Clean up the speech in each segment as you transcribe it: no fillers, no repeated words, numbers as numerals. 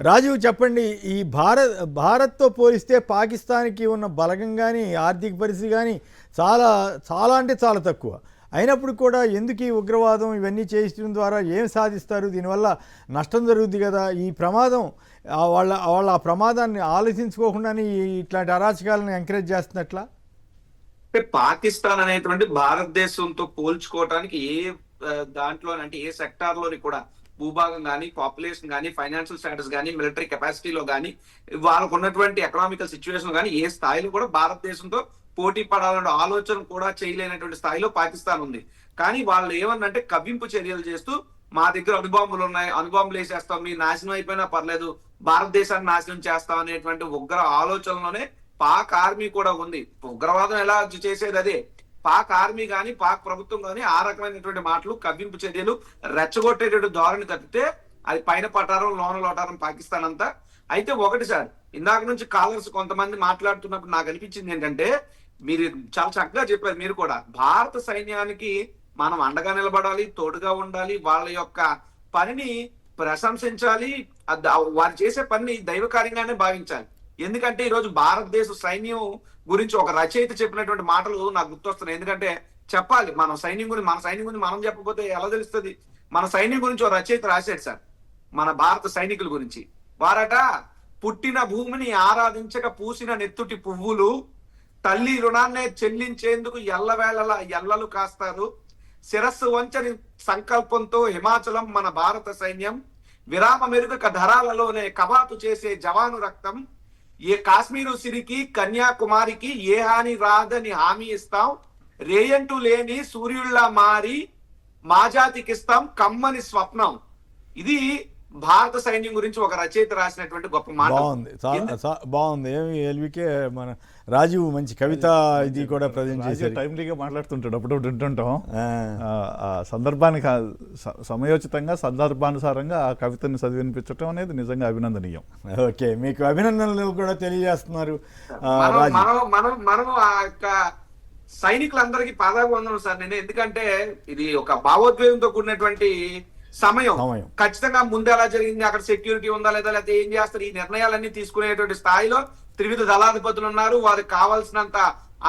రాజీవ్ చెప్పండి, ఈ భారత్తో పోలిస్తే పాకిస్తాన్కి ఉన్న బలగం కానీ ఆర్థిక పరిస్థితి కానీ చాలా చాలా అంటే చాలా తక్కువ. అయినప్పుడు కూడా ఎందుకు ఈ ఉగ్రవాదం ఇవన్నీ చేయించడం ద్వారా ఏం సాధిస్తారు? దీనివల్ల నష్టం జరుగుద్ది కదా. ఈ ప్రమాదం వాళ్ళ ఆ ప్రమాదాన్ని ఆలోచించుకోకుండానే ఇట్లాంటి అరాచకాలను ఎంకరేజ్ చేస్తున్నట్లా? అంటే పాకిస్తాన్ అనేటువంటి భారతదేశంతో పోల్చుకోవడానికి దాంట్లోనంటే ఏ సెక్టార్ లోని కూడా భూభాగం కానీ, పాపులేషన్ కానీ, ఫైనాన్షియల్ స్టేటస్ కానీ, మిలిటరీ కెపాసిటీలో కానీ, వాళ్ళకు ఉన్నటువంటి ఎకనామికల్ సిచ్యువేషన్ కానీ ఏ స్థాయిలో కూడా భారతదేశంతో పోటీ పడాలనే ఆలోచన కూడా చేయలేనటువంటి స్థాయిలో పాకిస్తాన్ ఉంది. కానీ వాళ్ళు ఏమన్నంటే కవ్వింపు చర్యలు చేస్తూ మా దగ్గర అణుబాంబులు ఉన్నాయి, అణుబాంబులు వేసేస్తాం, మీరు నాశనం అయిపోయినా పర్లేదు, భారతదేశాన్ని నాశనం చేస్తాం అనేటువంటి ఉగ్ర ఆలోచనలోనే పాక్ ఆర్మీ కూడా ఉంది. ఉగ్రవాదం ఎలా చేసేది అదే. పాక్ ఆర్మీ కానీ, పాక్ ప్రభుత్వం కానీ ఆ రకమైనటువంటి మాటలు, కవ్వింపు చర్యలు, రెచ్చగొట్టేటువంటి ధోరణి తప్పితే అది పైన పటారం లోన లోటారం పాకిస్తాన్ అంతా. అయితే ఒకటి సార్, ఇందాక నుంచి కాలర్స్ కొంతమంది మాట్లాడుతున్నప్పుడు నాకు అనిపించింది ఏంటంటే, మీరు చాలా చక్కగా చెప్పారు మీరు కూడా, భారత సైన్యానికి మనం అండగా నిలబడాలి, తోడుగా ఉండాలి, వాళ్ళ యొక్క పనిని ప్రశంసించాలి, వారు చేసే పనిని దైవకార్యంగానే భావించాలి. ఎందుకంటే ఈరోజు భారతదేశ సైన్యం గురించి ఒక రచయిత చెప్పినటువంటి మాటలు నాకు గుర్తొస్తున్నాయి. ఎందుకంటే చెప్పాలి, మన సైన్యం గురించి మనం చెప్పకపోతే ఎలా తెలుస్తుంది? మన సైన్యం గురించి ఒక రచయిత రాశాడు సార్, మన భారత సైనికుల గురించి. వారట, పుట్టిన భూమిని ఆరాధించక పూసిన నెత్తుటి పువ్వులు, తల్లి రుణాన్నే చెల్లించేందుకు ఎల్లవేళలా ఎల్లలు కాస్తారు, శిరస్సు వంచని సంకల్పంతో హిమాచలం మన భారత సైన్యం, విరామ మెరుగక ధరాలలోనే కవాతు చేసే జవాను రక్తం, ఏ కాశ్మీరు సిరికి కన్యాకుమారికి ఏ హాని రాదని హామీ ఇస్తాం, రేయంటూ లేని సూర్యుల్లా మారి మా జాతికిస్తాం కమ్మని స్వప్నం. ఇది భారత సైన్యం గురించి ఒక రచయిత రాసినటువంటి గొప్ప మాట. బాగుంది. ఎల్వికే మన రాజీవ్ మంచి కవిత ఇది కూడా ప్రజెంట్ చేశారు. టైమ్లీగా మాట్లాడుతుంటాడు, అప్పుడప్పుడు వింటుంటాం. సందర్భానికి సమయోచితంగా సందర్భానుసారంగా ఆ కవితని చదివినిపించడం అనేది నిజంగా అభినందనీయం. ఓకే, మీకు అభినందనలు కూడా తెలియజేస్తున్నారు. మనం ఆ యొక్క సైనికులందరికీ పాదాభివందనం సార్ నేను. ఎందుకంటే ఇది ఒక భావోద్వేగంతో కూడినటువంటి సమయం. ఖచ్చితంగా ముందు ఎలా జరిగింది, అక్కడ సెక్యూరిటీ ఉందా లేదా, లేకపోతే ఏం చేస్తారు, ఈ నిర్ణయాలన్నీ తీసుకునేటువంటి స్థాయిలో త్రివిధ దళాధిపతులు ఉన్నారు. వారికి కావాల్సినంత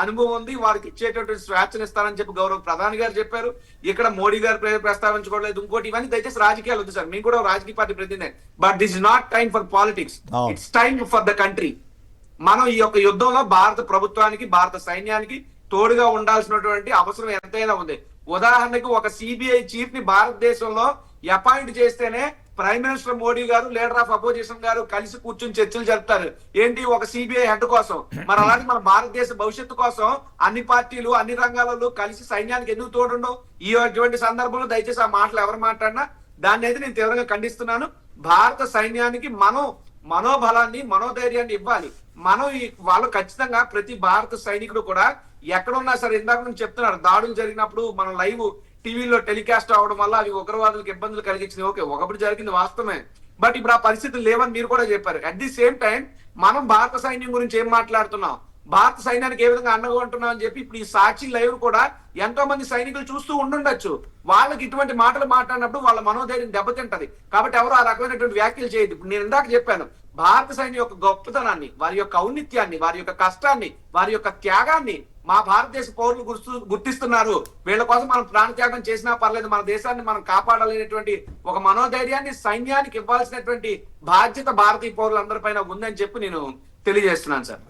అనుభవం ఉంది, వారికి ఇచ్చేటటువంటి స్వేచ్ఛను ఇస్తారని చెప్పి గౌరవ ప్రధాని గారు చెప్పారు. ఇక్కడ మోడీ గారు ప్రస్తావించుకోవట్లేదు. ఇంకోటి, ఇవన్నీ దయచేసి రాజకీయాలు వద్దు సార్, మేము కూడా రాజకీయ పార్టీ ప్రతినిధి. But this is not time for politics, it's time for the country. మనం ఈ యొక్క యుద్ధంలో భారత ప్రభుత్వానికి, భారత సైన్యానికి తోడుగా ఉండాల్సినటువంటి అవసరం ఎంతైనా ఉంది. ఉదాహరణకు ఒక సిబిఐ చీఫ్ ని భారతదేశంలో అపాయింట్ చేస్తేనే ప్రైమ్ మినిస్టర్ మోడీ గారు, లీడర్ ఆఫ్ అపోజిషన్ గారు కలిసి కూర్చుని చర్చలు జరుపుతారు. ఏంటి, ఒక సిబిఐ హెడ్ కోసం. మరి అలాంటి మన భారతదేశ భవిష్యత్తు కోసం అన్ని పార్టీలు అన్ని రంగాలలో కలిసి సైన్యానికి ఎందుకు తోడుండవు? ఇటువంటి సందర్భంలో దయచేసి ఆ మాటలు ఎవరు మాట్లాడినా దాన్ని అయితే నేను తీవ్రంగా ఖండిస్తున్నాను. భారత సైన్యానికి మనం మనోబలాన్ని, మనోధైర్యాన్ని ఇవ్వాలి. వాళ్ళు ఖచ్చితంగా ప్రతి భారత సైనికుడు కూడా ఎక్కడున్నా సరే, ఇందాక నుంచి చెప్తున్నారు, దాడులు జరిగినప్పుడు మనం లైవ్ టీవీలో టెలికాస్ట్ అవడం వల్ల అవి ఉగ్రవాదులకు ఇబ్బందులు కలిగించింది. ఓకే, ఒకప్పుడు జరిగింది వాస్తవమే, బట్ ఇప్పుడు ఆ పరిస్థితులు లేవని మీరు కూడా చెప్పారు. అట్ ది సేమ్ టైం మనం భారత సైన్యం గురించి ఏం మాట్లాడుతున్నాం, భారత సైన్యానికి ఏ విధంగా అండగా ఉంటున్నాం అని చెప్పి ఇప్పుడు ఈ సాక్షి లైవ్ కూడా ఎంతో మంది సైనికులు చూస్తూ ఉండుండొచ్చు. వాళ్ళకి ఇటువంటి మాటలు మాట్లాడినప్పుడు వాళ్ళ మనోధైర్యం దెబ్బతింటది. కాబట్టి ఎవరు ఆ రకమైనటువంటి వ్యాఖ్యలు చేయదు. ఇప్పుడు నేను ఇందాక చెప్పాను, భారత సైన్యం యొక్క గొప్పతనాన్ని, వారి యొక్క ఔన్నిత్యాన్ని, వారి యొక్క కష్టాన్ని, వారి యొక్క త్యాగాన్ని మా భారతదేశ పౌరులు గుర్తిస్తున్నారు. వీళ్ళ కోసం మనం ప్రాణత్యాగం చేసినా పర్లేదు, మన దేశాన్ని మనం కాపాడాలనేటువంటి ఒక మనోధైర్యాన్ని సైన్యానికి ఇవ్వాల్సినటువంటి బాధ్యత భారతీయ పౌరులందరిపైన ఉందని చెప్పి నేను తెలియజేస్తున్నాను సార్.